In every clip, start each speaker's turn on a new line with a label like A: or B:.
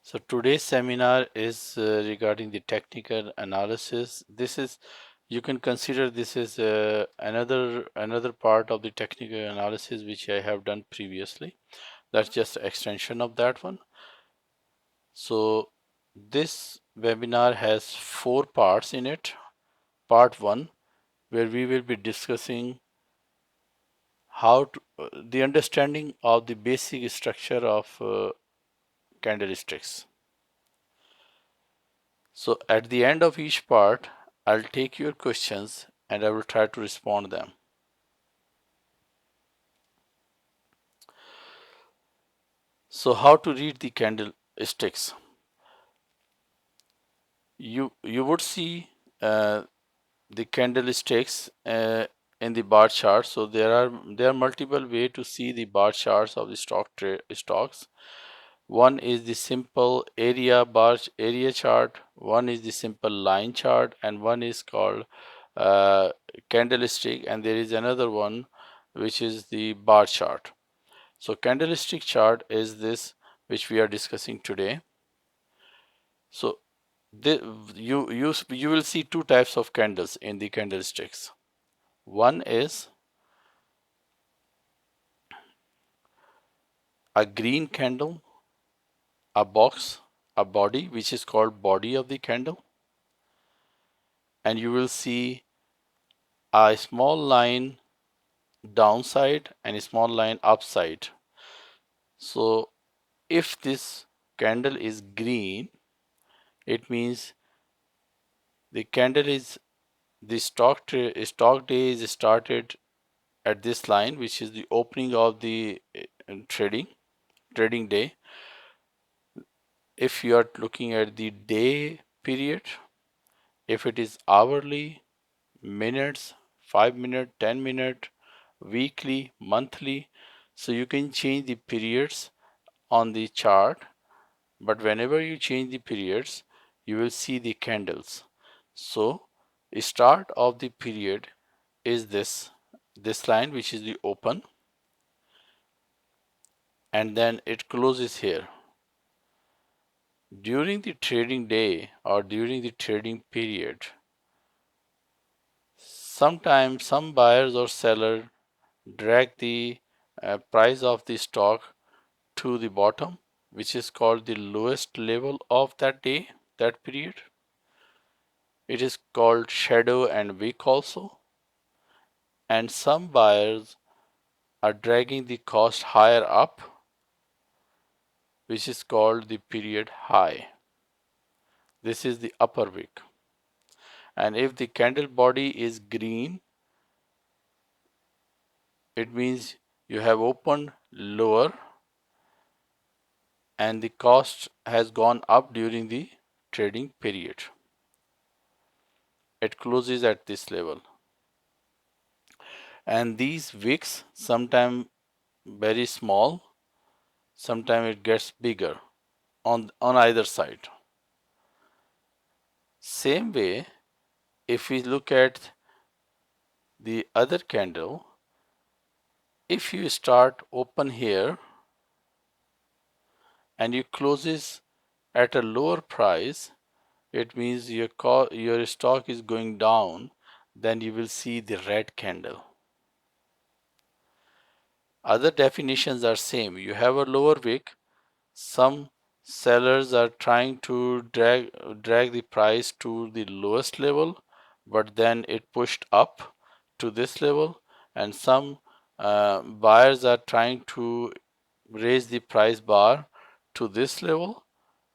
A: So today's seminar is regarding the technical analysis. You can consider this is another part of the technical analysis which I have done previously. That's just an extension of that one. So this webinar has 4 parts in it. Part 1, where we will be discussing the understanding of the basic structure of candlesticks. So at the end of each part, I'll take your questions and I will try to respond them. So how to read the candlesticks? You would see the candlesticks in the bar chart. So there are multiple way to see the bar charts of the stocks. One is the simple area chart, one is the simple line chart, and one is called uh, candlestick, and there is another one which is the bar chart. So candlestick chart is this which we are discussing today. So you will see 2 types of candles in the candlesticks. One is a green candle, a box, a body which is called body of the candle, and you will see a small line downside and a small line upside. So if this candle is green, it means the candle is the stock day is started at this line, which is the opening of the trading day. If you are looking at the day period, if it is hourly, minutes, 5 minute, 10 minute, weekly, monthly, so you can change the periods on the chart, but whenever you change the periods, you will see the candles. So the start of the period is this line, which is the open, and then it closes here. During the trading day or during the trading period, sometimes some buyers or seller drag the price of the stock to the bottom, which is called the lowest level of that day, that period. It is called shadow and wick also. And some buyers are dragging the cost higher up, which is called the period high. This is the upper wick. And if the candle body is green, it means you have opened lower and the cost has gone up during the trading period. It closes at this level. And these wicks sometimes very small, sometimes it gets bigger on either side. Same way, if we look at the other candle, if you start open here and you closes at a lower price, it means your stock is going down, then you will see the red candle. Other definitions are same. You have a lower wick, some sellers are trying to drag the price to the lowest level, but then it pushed up to this level, and some buyers are trying to raise the price bar to this level,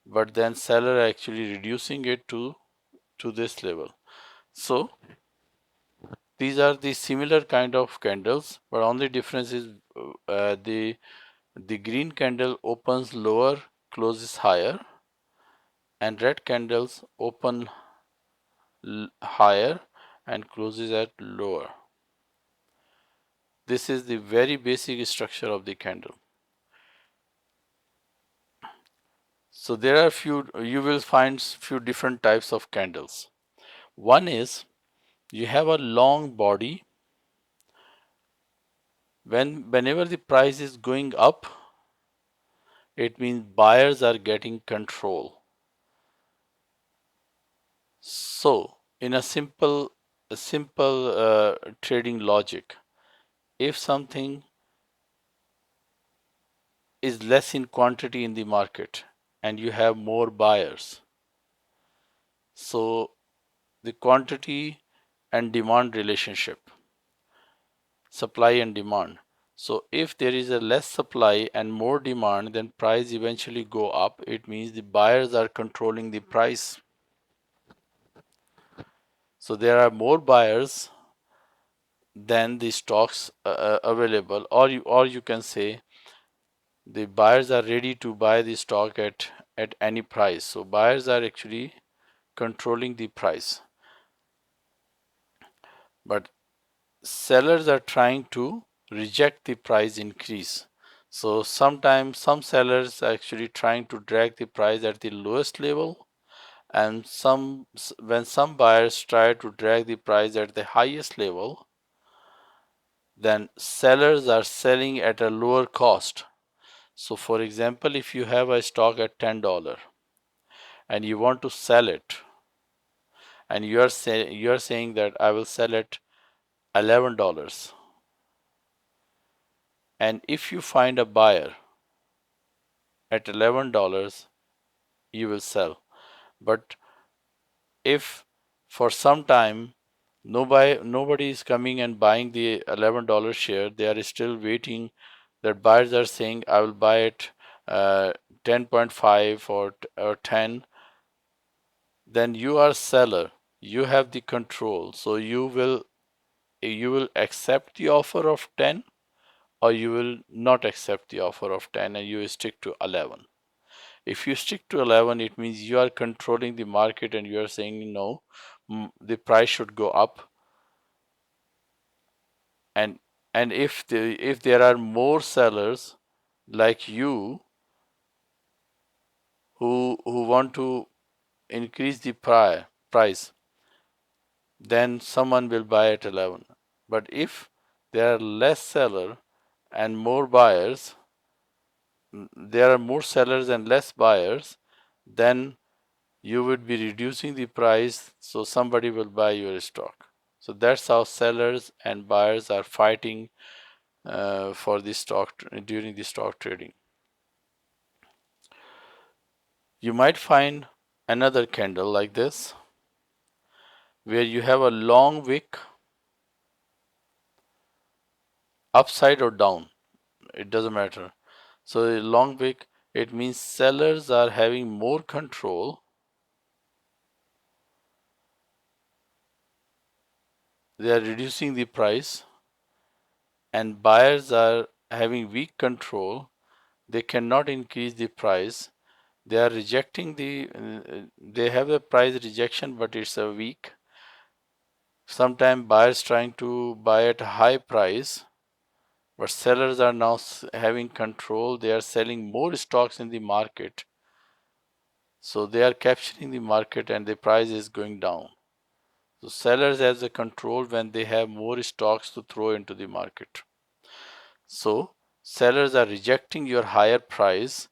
A: but then seller actually reducing it to this level. So these are the similar kind of candles, but only difference is the green candle opens lower, closes higher, and red candles open higher and closes at lower. This is the very basic structure of the candle. So there are you will find few different types of candles. One is you have a long body. Whenever the price is going up, it means buyers are getting control. So in a simple trading logic, if something is less in quantity in the market and you have more buyers, so the quantity and demand relationship, supply and demand. So if there is a less supply and more demand, then price eventually go up. It means the buyers are controlling the price. So there are more buyers than the stocks available, or you can say the buyers are ready to buy the stock at any price. So buyers are actually controlling the price, but sellers are trying to reject the price increase. So sometimes some sellers are actually trying to drag the price at the lowest level, and when some buyers try to drag the price at the highest level, then sellers are selling at a lower cost. So for example, if you have a stock at $10 and you want to sell it, and you are saying that I will sell it $11, and if you find a buyer at $11, you will sell. But if for some time nobody is coming and buying the $11 share, they are still waiting. That buyers are saying I will buy it 10.5 or 10, then you are seller, you have the control. So you will accept the offer of 10, or you will not accept the offer of 10 and you stick to 11. If you stick to 11, it means you are controlling the market and you are saying no, the price should go up. And if there are more sellers like you who want to increase the price, then someone will buy at 11. But if there are less seller and more buyers, there are more sellers and less buyers, then you would be reducing the price, so somebody will buy your stock. So that's how sellers and buyers are fighting for the stock during the stock trading. You might find another candle like this, where you have a long wick, upside or down, it doesn't matter. So a long wick, it means sellers are having more control. They are reducing the price, and buyers are having weak control. They cannot increase the price. They are rejecting they have a price rejection, but it's a weak. Sometimes buyers trying to buy at a high price, but sellers are now having control. They are selling more stocks in the market. So they are capturing the market and the price is going down. So sellers have the control when they have more stocks to throw into the market. So sellers are rejecting your higher price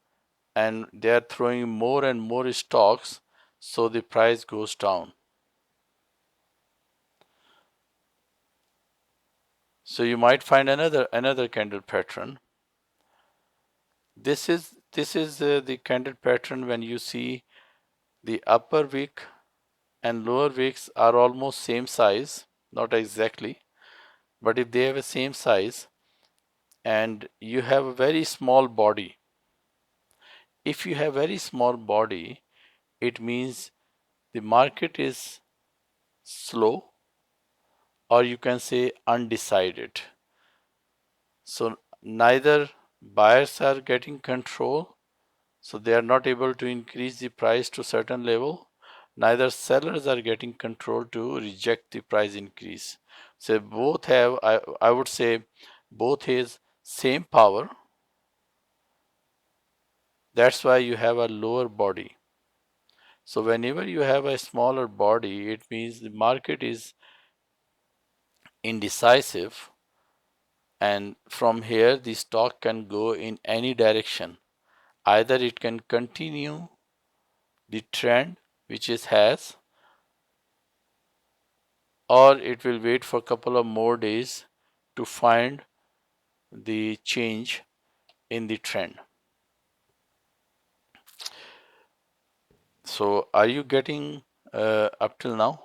A: and they are throwing more and more stocks, so the price goes down. So you might find another candle pattern. This is the candle pattern when you see the upper wick and lower wicks are almost same size, not exactly, but if they have the same size and you have a very small body, if you have very small body, it means the market is slow, or you can say undecided. So neither buyers are getting control, so they are not able to increase the price to certain level, neither sellers are getting control to reject the price increase. So both have, I would say, both is same power. That's why you have a lower body. So whenever you have a smaller body, it means the market is indecisive, and from here the stock can go in any direction. Either it can continue the trend which it has, or it will wait for a couple of more days to find the change in the trend. So are you getting up till now?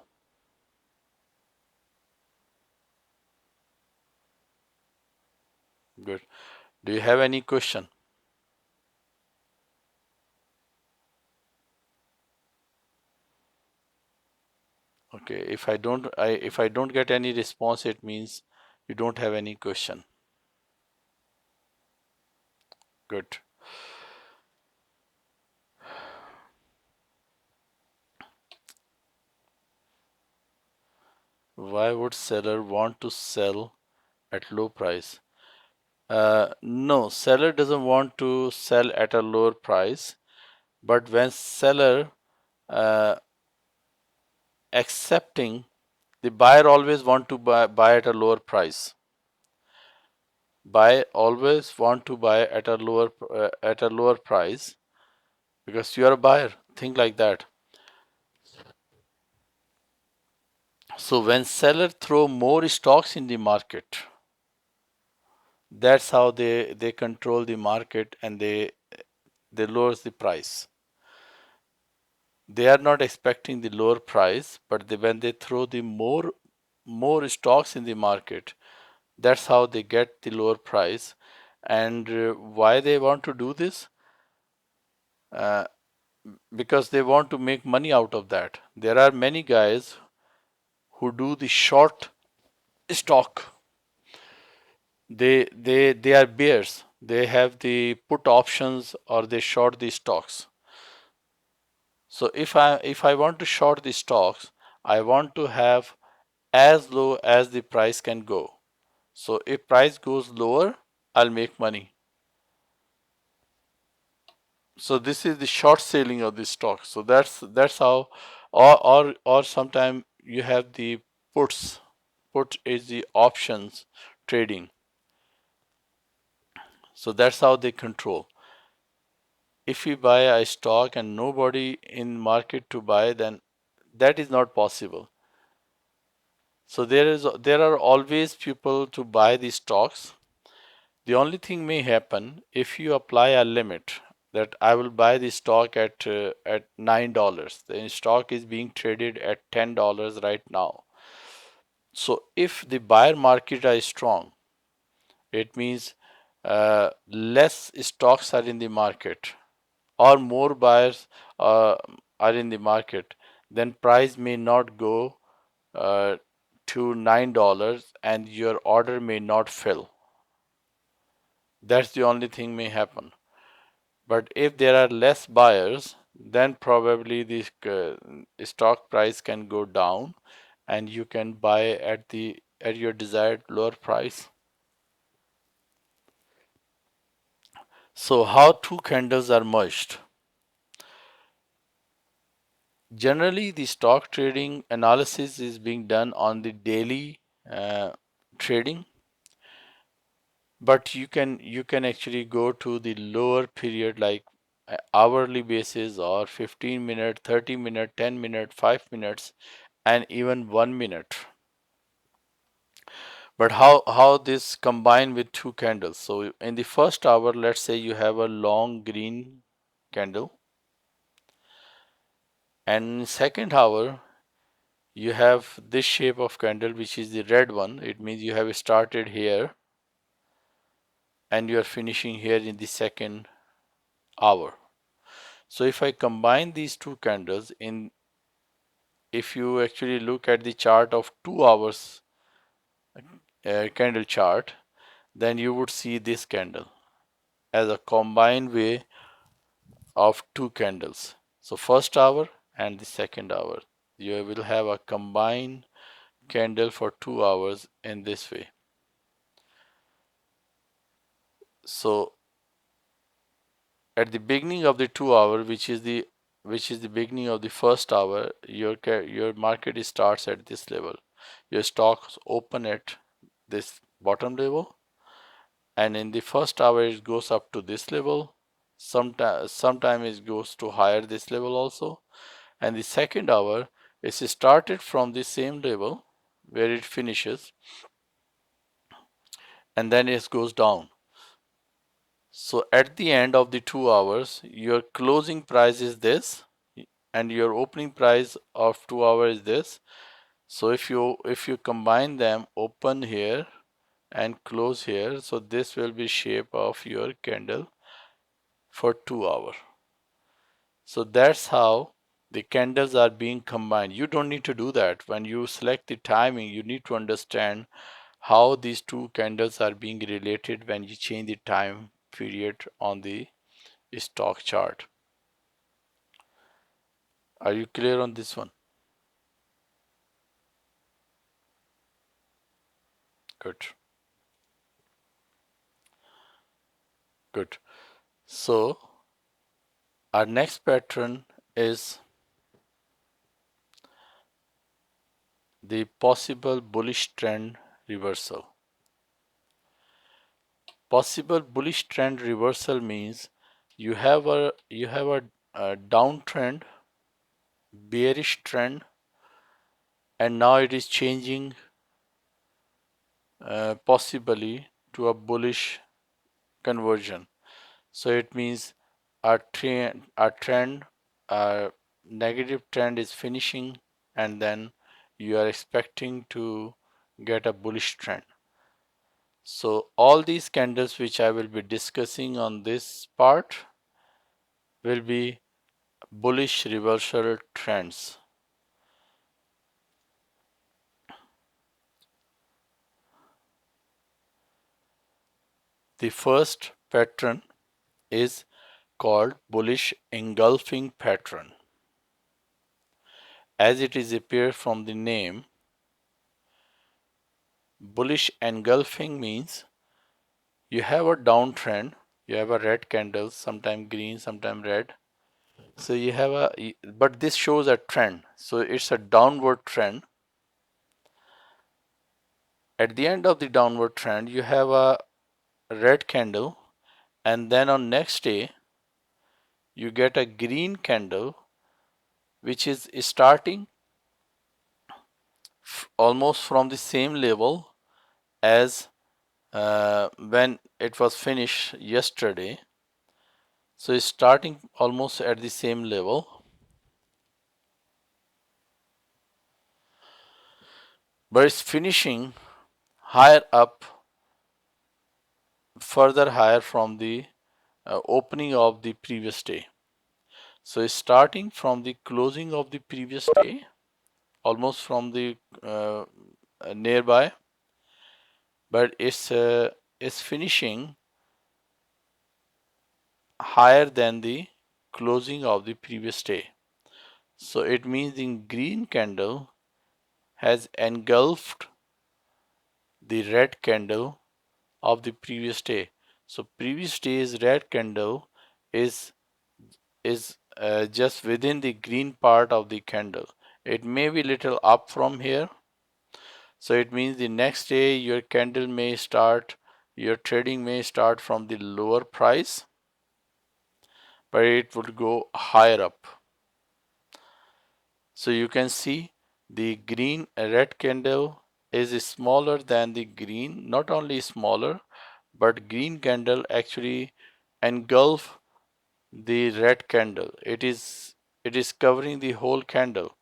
A: Good. Do you have any question? Okay, if I don't get any response, it means you don't have any question. Good. Why would seller want to sell at low price? No, seller doesn't want to sell at a lower price, but when seller uh, accepting, the buyer always want to buy at a lower price. Buy always want to buy at a lower price because you are a buyer. Think like that. So when seller throw more stocks in the market, that's how they control the market and they lowers the price. They are not expecting the lower price, but when they throw the more stocks in the market, that's how they get the lower price. And why they want to do this? Uh, because they want to make money out of that. There are many guys who do the short stock. They are bears. They have the put options or they short the stocks. So if I want to short the stocks, I want to have as low as the price can go. So if price goes lower, I'll make money. So this is the short selling of the stock. So that's how, or sometime you have the puts. Put is the options trading. So that's how they control. If we buy a stock and nobody in market to buy, then that is not possible. So there are always people to buy these stocks. The only thing may happen if you apply a limit that I will buy the stock at $9. The stock is being traded at $10 right now. So if the buyer market is strong, it means less stocks are in the market or more buyers are in the market, then price may not go uh, to $9 and your order may not fill. That's the only thing may happen. But if there are less buyers, then probably the stock price can go down and you can buy at your desired lower price. So how two candles are merged? Generally, the stock trading analysis is being done on the daily trading, but you can actually go to the lower period like hourly basis or 15-minute, 30-minute, 10-minute, 5 minutes, and even 1 minute. But how this combine with two candles? So in the first hour, let's say you have a long green candle, and in second hour you have this shape of candle which is the red one. It means you have started here and you are finishing here in the second hour. So if I combine these two candles if you actually look at the chart of 2 hours candle chart, then you would see this candle as a combined way of two candles. So first hour and the second hour, you will have a combined candle for 2 hours in this way. So at the beginning of the 2 hour, which is the beginning of the first hour, your market starts at this level. Your stocks open at this bottom level, and in the first hour it goes up to this level. sometimes it goes to higher this level also. And the second hour is started from the same level where it finishes, and then it goes down. So at the end of the 2 hours, your closing price is this, and your opening price of 2 hours is this. So if you combine them, open here and close here, so this will be shape of your candle for 2 hours. So that's how the candles are being combined. You don't need to do that. When you select the timing, you need to understand how these two candles are being related when you change the time period on the stock chart. Are you clear on this one? Good. Good. So our next pattern is the possible bullish trend reversal. Possible bullish trend reversal means you have a downtrend, bearish trend, and now it is changing possibly to a bullish conversion. So it means our negative trend is finishing, and then you are expecting to get a bullish trend. So all these candles which I will be discussing on this part will be bullish reversal trends. The first pattern is called bullish engulfing pattern. As it is appear from the name, bullish engulfing means you have a downtrend, you have a red candle, sometime green, sometime red. So you have but this shows a trend. So it's a downward trend. At the end of the downward trend, you have a red candle, and then on next day, you get a green candle, which is starting almost from the same level as when it was finished yesterday. So it's starting almost at the same level, but it's finishing higher up, further higher from the opening of the previous day. So it's starting from the closing of the previous day, almost from the nearby, but it's finishing higher than the closing of the previous day. So it means the green candle has engulfed the red candle of the previous day. So previous day's red candle is just within the green part of the candle. It may be little up from here. So it means the next day your candle may start, your trading may start from the lower price, but it would go higher up. So you can see the green red candle is smaller than the green, not only smaller, but green candle actually engulf the red candle. It is covering the whole candle.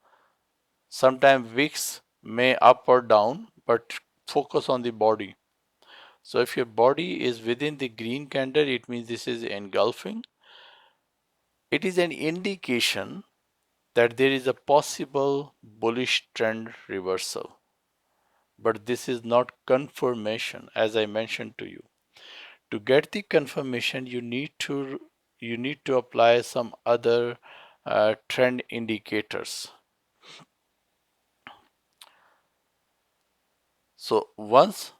A: Sometimes wicks may up or down, but focus on the body. So if your body is within the green candle, it means this is engulfing. It is an indication that there is a possible bullish trend reversal. But this is not confirmation, as I mentioned to you. To get the confirmation, you need to apply some other trend indicators. So once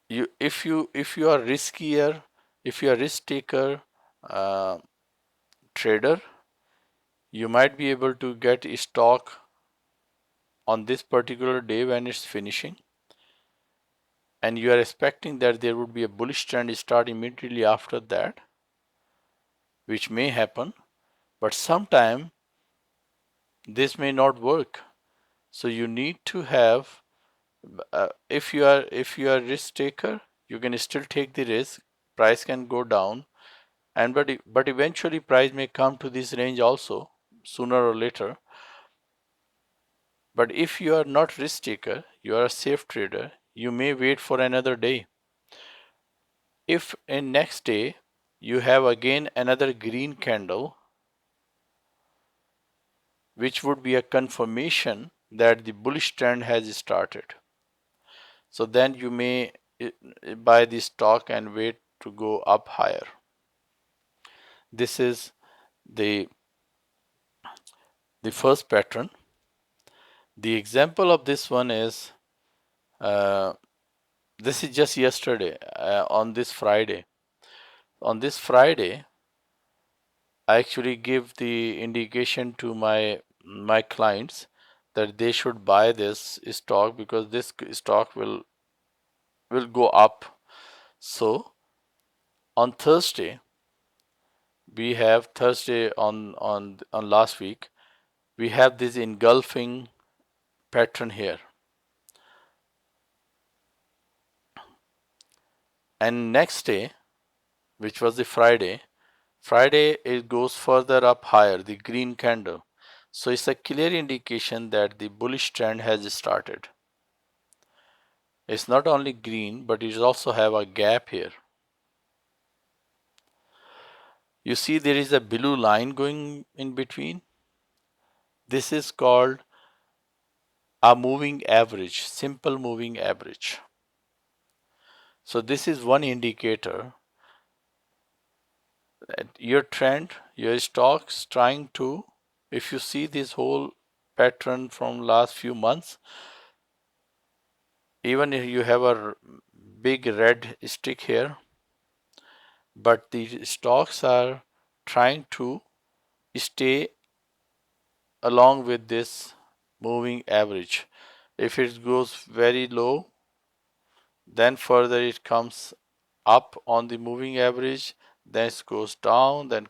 A: if you are riskier, if you are risk taker uh, trader, you might be able to get a stock on this particular day when it's finishing, and you are expecting that there would be a bullish trend start immediately after that. which may happen, but sometime this may not work. So you need to have, if you are risk taker, you can still take the risk. Price can go down, and but eventually price may come to this range also sooner or later. But if you are not risk taker, you are a safe trader, you may wait for another day. If in next day you have again another green candle, which would be a confirmation that the bullish trend has started. So then you may buy the stock and wait to go up higher. This is the first pattern. The example of this one is, this is just yesterday, on this Friday. On this Friday, I actually give the indication to my clients that they should buy this stock because this stock will go up. So on Thursday, we have Thursday on last week, we have this engulfing pattern here. And next day, which was the Friday it goes further up higher, the green candle. So it's a clear indication that the bullish trend has started. It's not only green, but it also have a gap here. You see there is a blue line going in between. This is called a moving average, simple moving average. So this is one indicator that your trend, your stocks trying to, if you see this whole pattern from last few months, even if you have a big red stick here, but the stocks are trying to stay along with this moving average. If it goes very low, then further it comes up on the moving average, then it goes down, then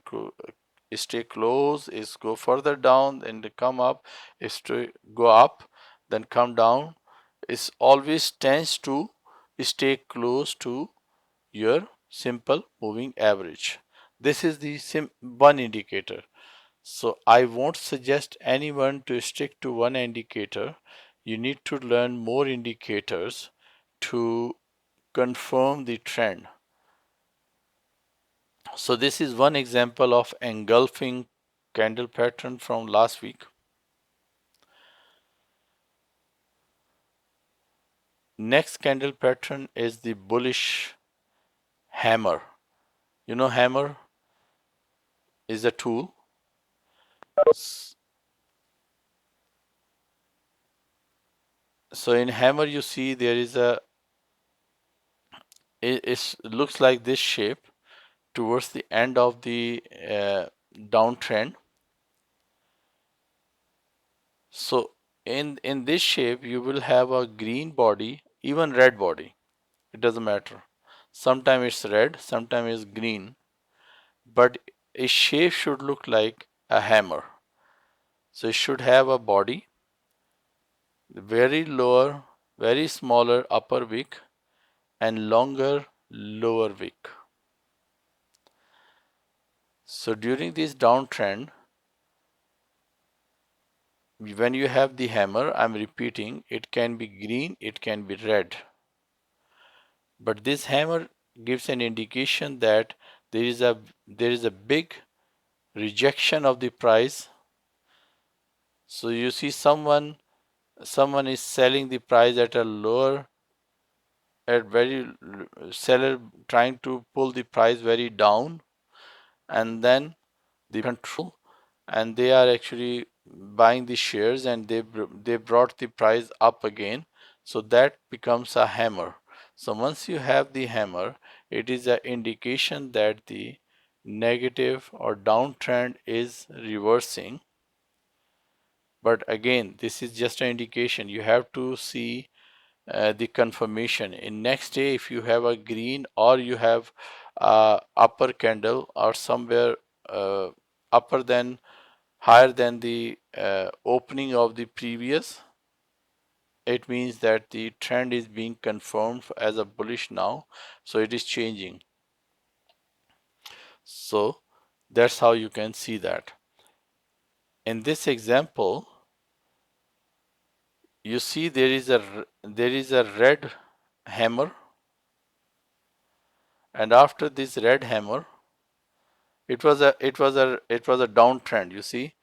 A: stay close, is go further down, then they come up, is to go up, then come down. It always tends to stay close to your simple moving average. This is the one indicator. So I won't suggest anyone to stick to one indicator. You need to learn more indicators to confirm the trend. So this is one example of engulfing candle pattern from last week. Next candle pattern is the bullish hammer. You know, hammer is a tool. So in hammer you see there is it looks like this shape towards the end of the downtrend. So in this shape you will have a green body, even red body, it doesn't matter. Sometimes it's red, sometimes it's green, but a shape should look like a hammer. So it should have a body, very lower, very smaller upper wick and longer lower wick. So during this downtrend, when you have the hammer, I'm repeating, it can be green, it can be red. But this hammer gives an indication that there is a big rejection of the price. So you see someone is selling the price at a lower, at very, seller trying to pull the price very down, and then the control, and they are actually buying the shares and they brought the price up again. So that becomes a hammer. So once you have the hammer, it is an indication that the negative or downtrend is reversing. But again, this is just an indication. You have to see the confirmation. In next day, if you have a green or you have upper candle or somewhere upper than, higher than the opening of the previous, it means that the trend is being confirmed as a bullish now, so it is changing. So that's how you can see that. In this example, you see there is a red hammer, and after this red hammer, it was a downtrend. You see,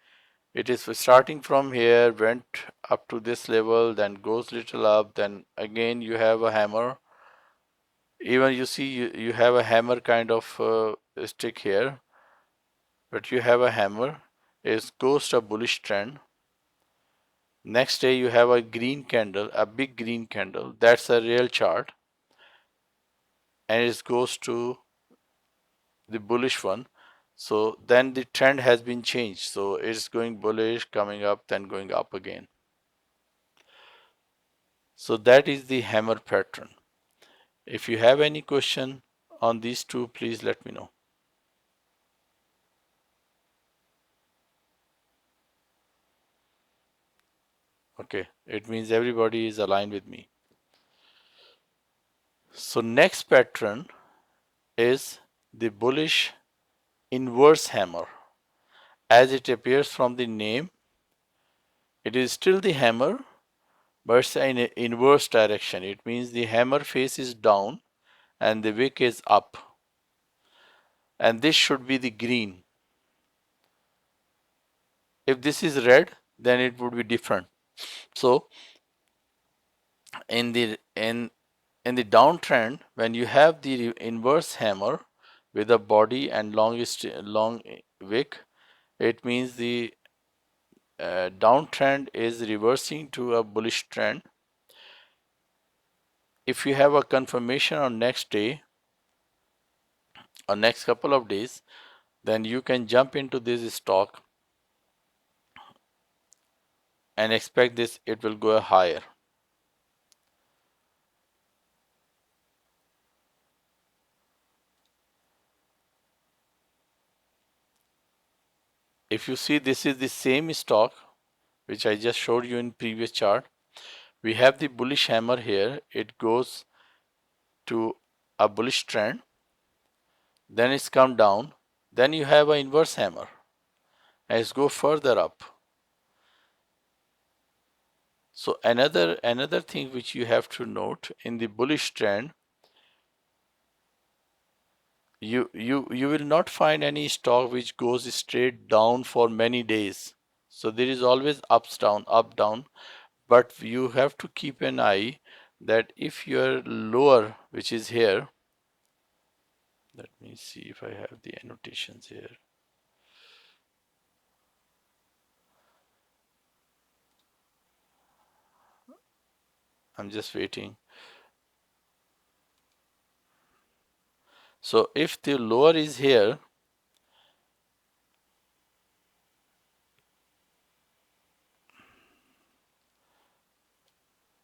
A: it is starting from here, went up to this level, then goes little up, then again you have a hammer. Even you see you have a hammer kind of stick here, but you have a hammer. It goes to a bullish trend. Next day you have a green candle, a big green candle. That's a real chart, and it goes to the bullish one. So then the trend has been changed. So it's going bullish, coming up, then going up again. So that is the hammer pattern. If you have any question on these two, please let me know. Okay, it means everybody is aligned with me. So next pattern is the bullish inverse hammer. As it appears from the name, it is still the hammer, but it's in an inverse direction. It means the hammer face is down and the wick is up. And this should be the green. If this is red, then it would be different. So in the downtrend, when you have the inverse hammer with a body and long wick, it means the downtrend is reversing to a bullish trend. If you have a confirmation on next day or next couple of days, then you can jump into this stock and expect this, it will go higher. If you see, this is the same stock which I just showed you in previous chart. We have the bullish hammer here. It goes to a bullish trend, then it's come down, then you have an inverse hammer and it's go further up. So another thing which you have to note, in the bullish trend, you will not find any stock which goes straight down for many days. So there is always ups down, up down, but you have to keep an eye that if your lower, which is here, let me see if I have the annotations here. I'm just waiting. So if the lower is here,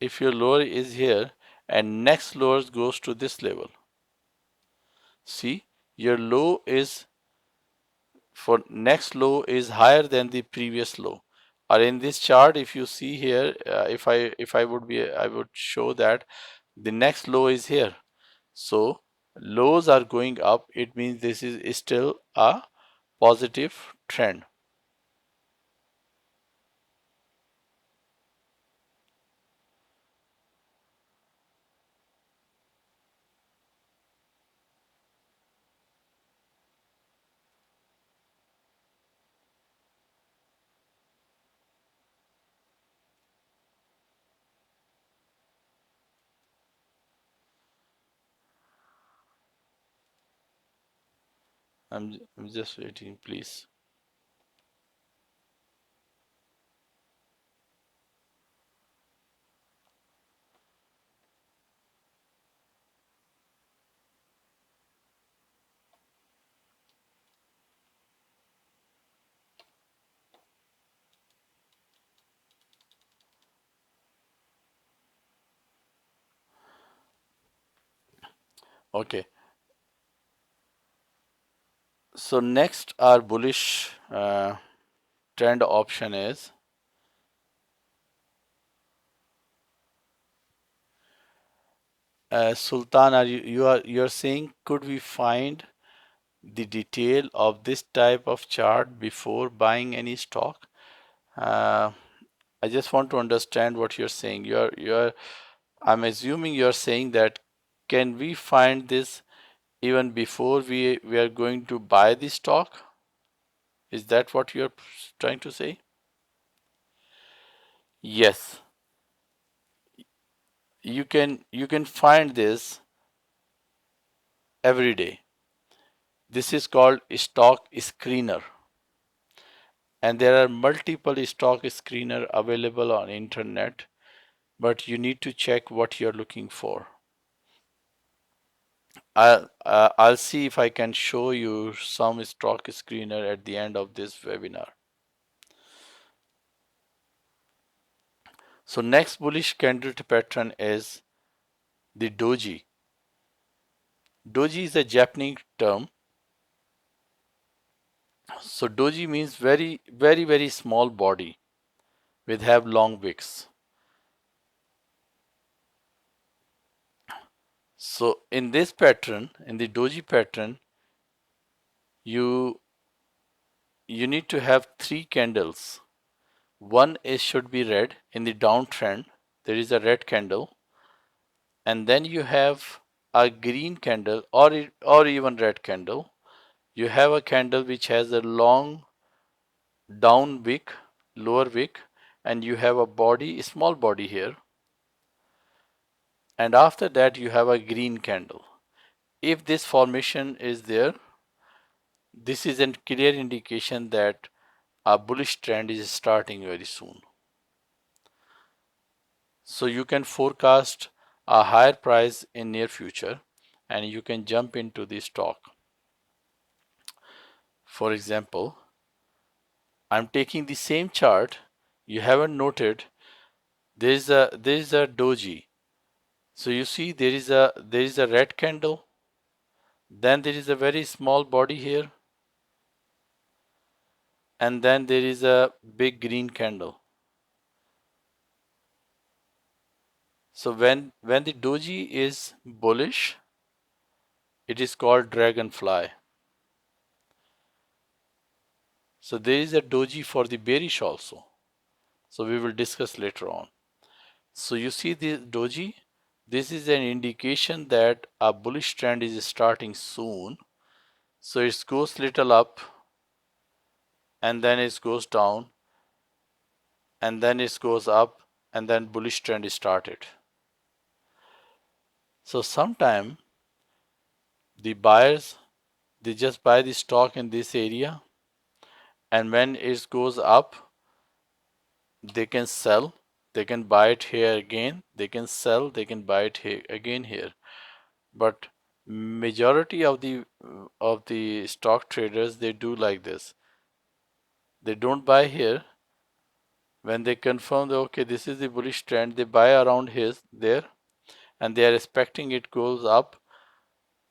A: if your lower is here and next lower goes to this level, see, your low is, for next low is higher than the previous low. Or in this chart, if you see here, if I would show that the next low is here. So lows are going up. It means this is still a positive trend. I'm just waiting, please. Okay. So next our bullish trend option is Sultan, are you're saying could we find the detail of this type of chart before buying any stock? Uh, I just want to understand what you're saying. I'm assuming you're saying that can we find this even before we are going to buy the stock? Is that what you're trying to say? Yes, you can find this every day. This is called stock screener, and there are multiple stock screener available on internet, but you need to check what you're looking for. I'll see if I can show you some stock screener at the end of this webinar. So next bullish candle pattern is the doji. Doji is a Japanese term. So doji means very, very, very small body with have long wicks. So in this pattern, in the doji pattern, you you need to have three candles. One is should be red in the downtrend. There is a red candle, and then you have a green candle or even red candle. You have a candle which has a long down wick, lower wick, and you have a body, a small body here, and after that you have a green candle. If this formation is there, this is a clear indication that a bullish trend is starting very soon. So you can forecast a higher price in near future and you can jump into the stock. For example, I'm taking the same chart. You haven't noted there is a doji. So you see there is a red candle, then there is a very small body here, and then there is a big green candle. So when the doji is bullish, it is called dragonfly. So there is a doji for the bearish also. So we will discuss later on. So you see the doji, this is an indication that a bullish trend is starting soon. So it goes little up and then it goes down and then it goes up and then bullish trend is started. So sometime the buyers they just buy the stock in this area, and when it goes up they can sell, they can buy it here again, they can sell, they can buy it here again here. But majority of the stock traders they do like this. They don't buy here. When they confirm that okay this is the bullish trend, they buy around here there and they are expecting it goes up.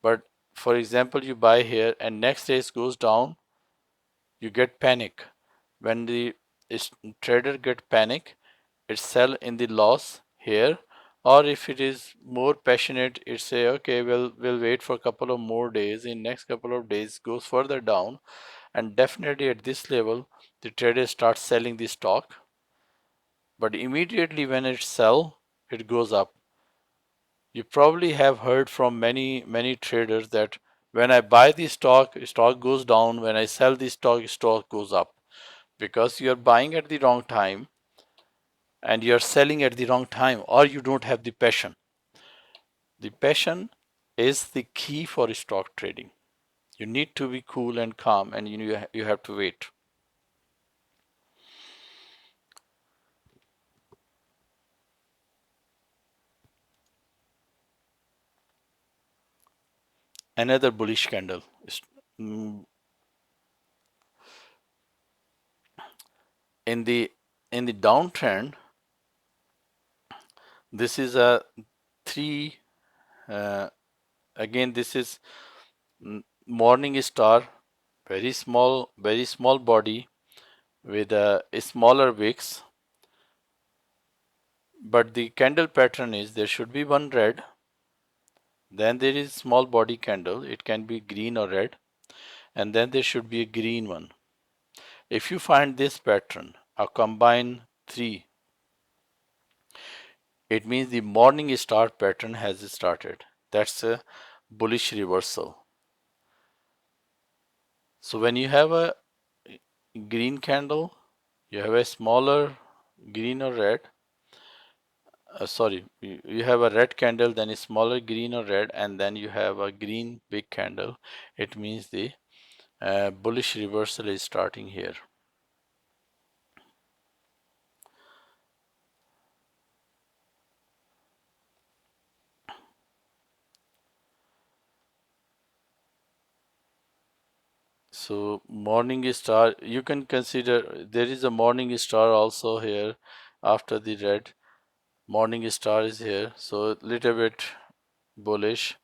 A: But for example you buy here and next day it goes down, you get panic. When the trader get panic, it sell in the loss here, or if it is more passionate it say okay we'll wait for a couple of more days, in next couple of days goes further down, and definitely at this level the trader starts selling the stock, but immediately when it sell it goes up. You probably have heard from many traders that when I buy the stock goes down, when I sell the stock goes up, because you're buying at the wrong time and you're selling at the wrong time, or you don't have the passion. The passion is the key for stock trading. You need to be cool and calm, and you have to wait. Another bullish candle is mm, in the downtrend. This is a three. Uh, Again, this is morning star very small body with a smaller wicks, but the candle pattern is there should be one red, then there is small body candle, it can be green or red, and then there should be a green one. If you find this pattern, a combine three, it means the morning star pattern has started. That's a bullish reversal. So when you have a green candle, you have a smaller green or red. Sorry, you have a red candle, then a smaller green or red, and then you have a green big candle. It means the bullish reversal is starting here. So morning star, you can consider there is a morning star also here after the red. Morning star is here, so a little bit bullish,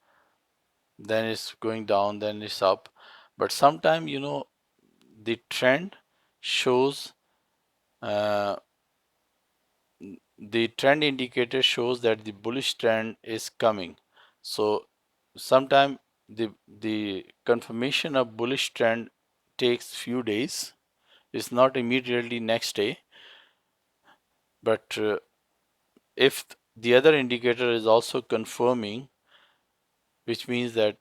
A: then it's going down, then it's up. But sometime the trend shows uh, the trend indicator shows that the bullish trend is coming. So sometime the confirmation of bullish trend takes few days. It's not immediately next day, but if the other indicator is also confirming, which means that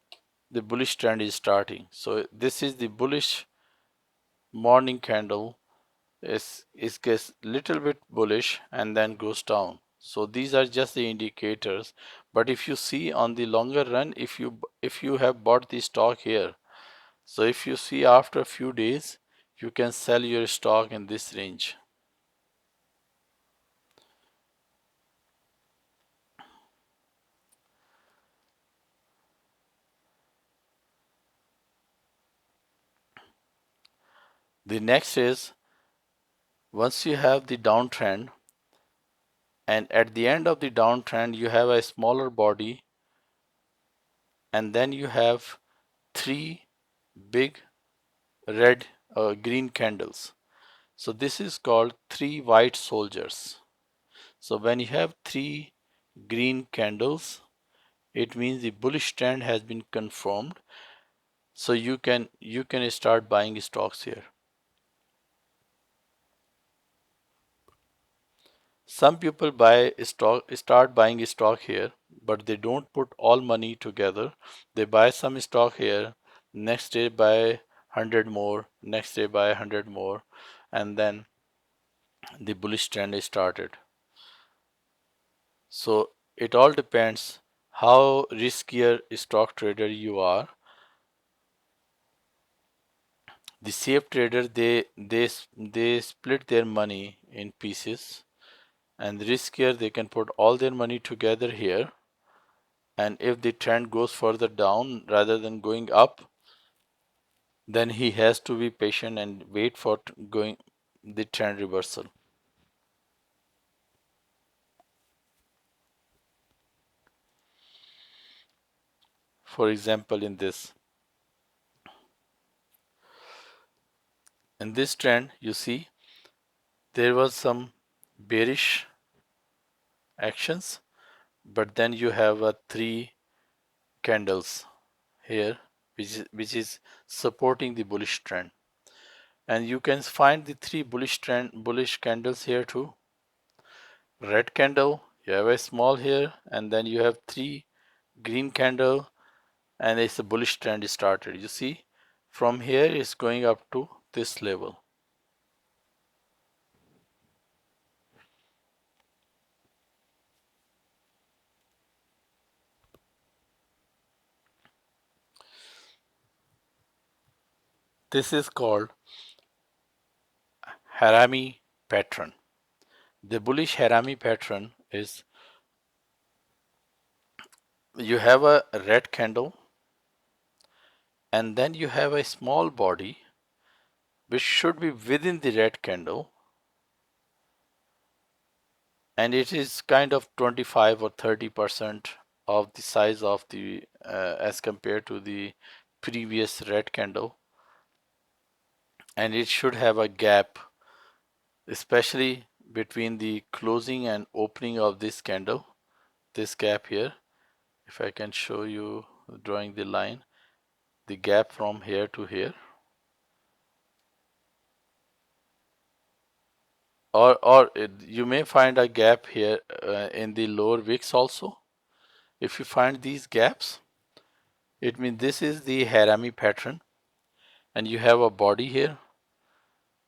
A: the bullish trend is starting. So this is the bullish morning candle is gets little bit bullish and then goes down. So these are just the indicators. But if you see on the longer run, if you have bought the stock here, so if you see after a few days, you can sell your stock in this range. The next is once you have the downtrend, and at the end of the downtrend you have a smaller body, and then you have three big red green candles. So this is called three white soldiers. So when you have three green candles, it means the bullish trend has been confirmed. So you can start buying stocks here. Some people start buying stock here, but they don't put all money together. They buy some stock here, next day buy 100 more, next day buy 100 more, and then the bullish trend is started. So it all depends how riskier stock trader you are. The safe trader they split their money in pieces, and the riskier they can put all their money together here, and if the trend goes further down rather than going up, then he has to be patient and wait for going the trend reversal. For example, in this trend you see there was some bearish actions, but then you have a three candles here which is supporting the bullish trend, and you can find the three bullish candles here too. Red candle, you have a small here, and then you have three green candle, and it's a bullish trend started. You see from here it's going up to this level. This is called Harami pattern. The bullish Harami pattern is you have a red candle, and then you have a small body which should be within the red candle, and it is kind of 25 or 30% of the size of the as compared to the previous red candle. and it should have a gap, especially between the closing and opening of this candle, this gap here. If I can show you drawing the line, the gap from here to here, you may find a gap here in the lower wicks also. If you find these gaps, it means this is the harami pattern and you have a body here.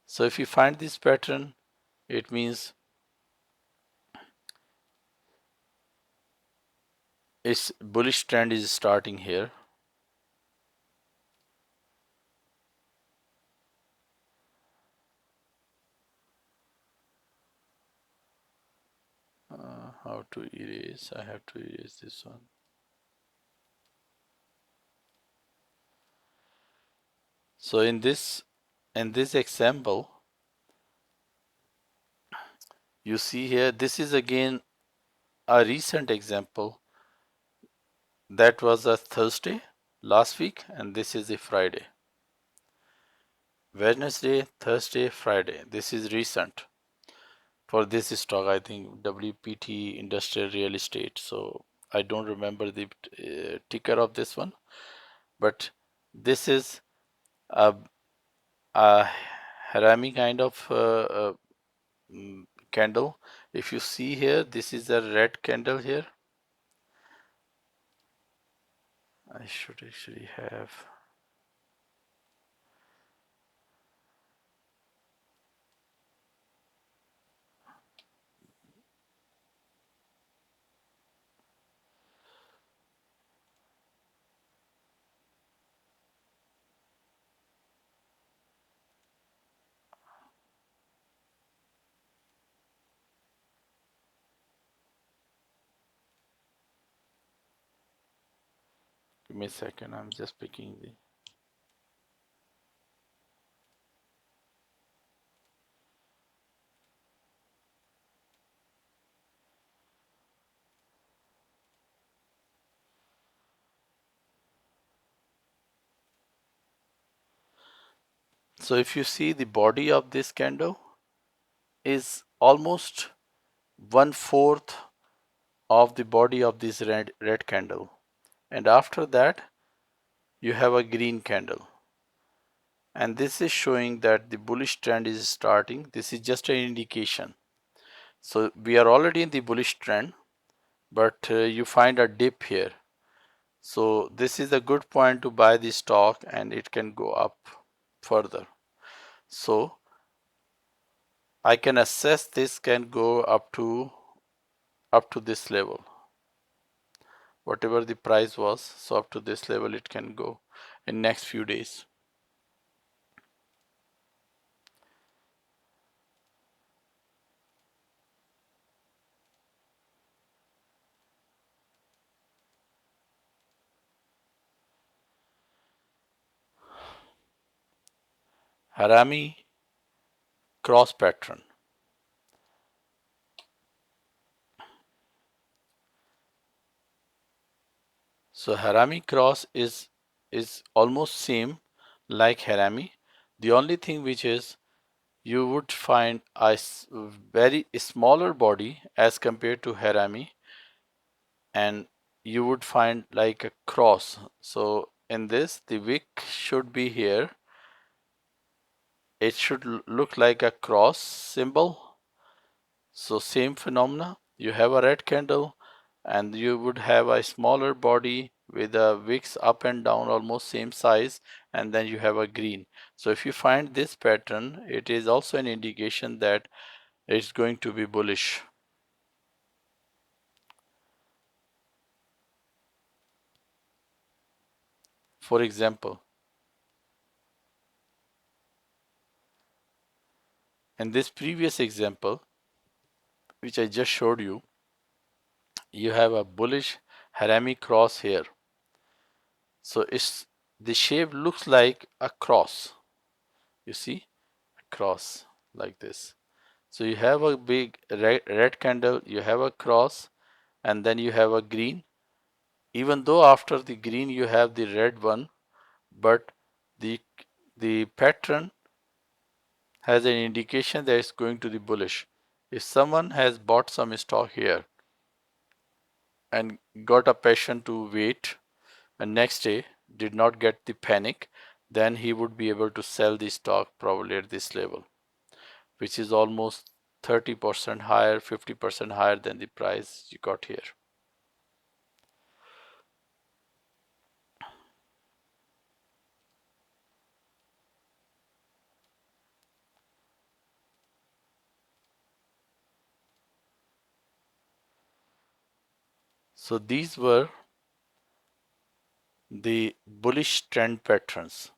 A: So if you find this pattern, it means its bullish trend is starting here. How to erase? I have to erase this one. So in this example, you see here, this is again a recent example. That was a Thursday last week, and this is a Friday. Wednesday, Thursday, Friday. This is recent for this stock. I think WPT Industrial Real Estate. So I don't remember the ticker of this one, but this is a, a harami kind of candle. If you see here, this is a red candle here. I should actually have. Give me a second. I'm just picking the. So if you see the body of this candle is almost 1/4 of the body of this red candle, and after that you have a green candle, and this is showing that the bullish trend is starting. This is just an indication. So we are already in the bullish trend, but you find a dip here. So this is a good point to buy the stock, and it can go up further. So I can assess this can go up to this level, whatever the price was. So up to this level it can go in next few days. Harami cross pattern. So Harami cross is almost same like Harami. The only thing which is you would find a very smaller body as compared to Harami, and you would find like a cross. So in this, the wick should be here. It should look like a cross symbol. So same phenomena. You have a red candle and you would have a smaller body with the wicks up and down almost same size, and then you have a green. So if you find this pattern, it is also an indication that it's going to be bullish. For example, in this previous example, which I just showed you, you have a bullish harami cross here. So the shape looks like a cross. You see, a cross like this. So you have a big red candle, you have a cross, and then you have a green. Even though after the green you have the red one, but the pattern has an indication that it's going to the bullish. If someone has bought some stock here and got a passion to wait and next day did not get the panic, then he would be able to sell the stock probably at this level, which is almost 30% higher, 50% higher than the price you got here. So these were the bullish trend patterns.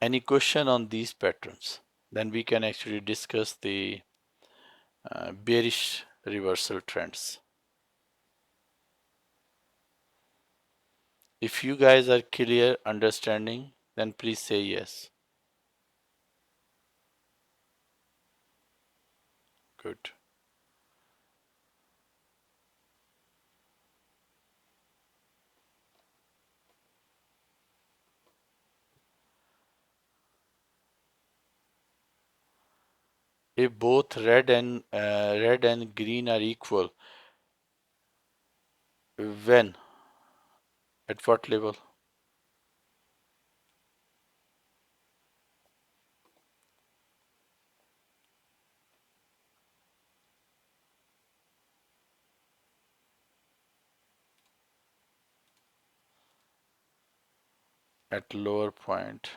A: Any question on these patterns? Then we can actually discuss the bearish reversal trends. If you guys are clear understanding, then please say yes. Good. If both red and green are equal, when? At what level? At lower point.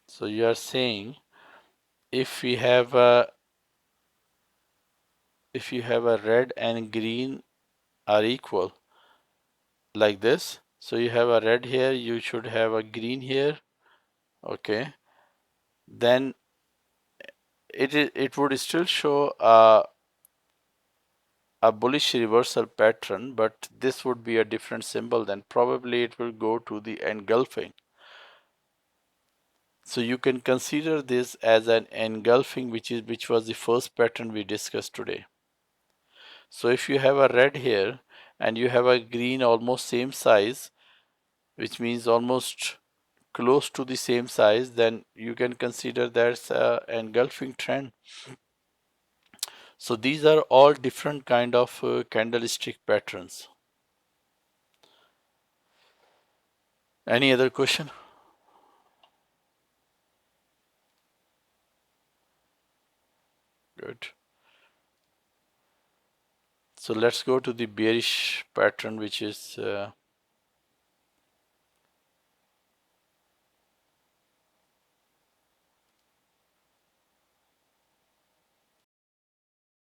A: So you are saying if we have a if you have a red and green are equal like this, so you have a red here, you should have a green here, okay, then it would still show a bullish reversal pattern, but this would be a different symbol, then probably it will go to the engulfing. So you can consider this as an engulfing, which was the first pattern we discussed today. So if you have a red here and you have a green almost same size, which means almost close to the same size, then you can consider that's a engulfing trend. So these are all different kind of candlestick patterns. Any other question? Good. So let's go to the bearish pattern, which is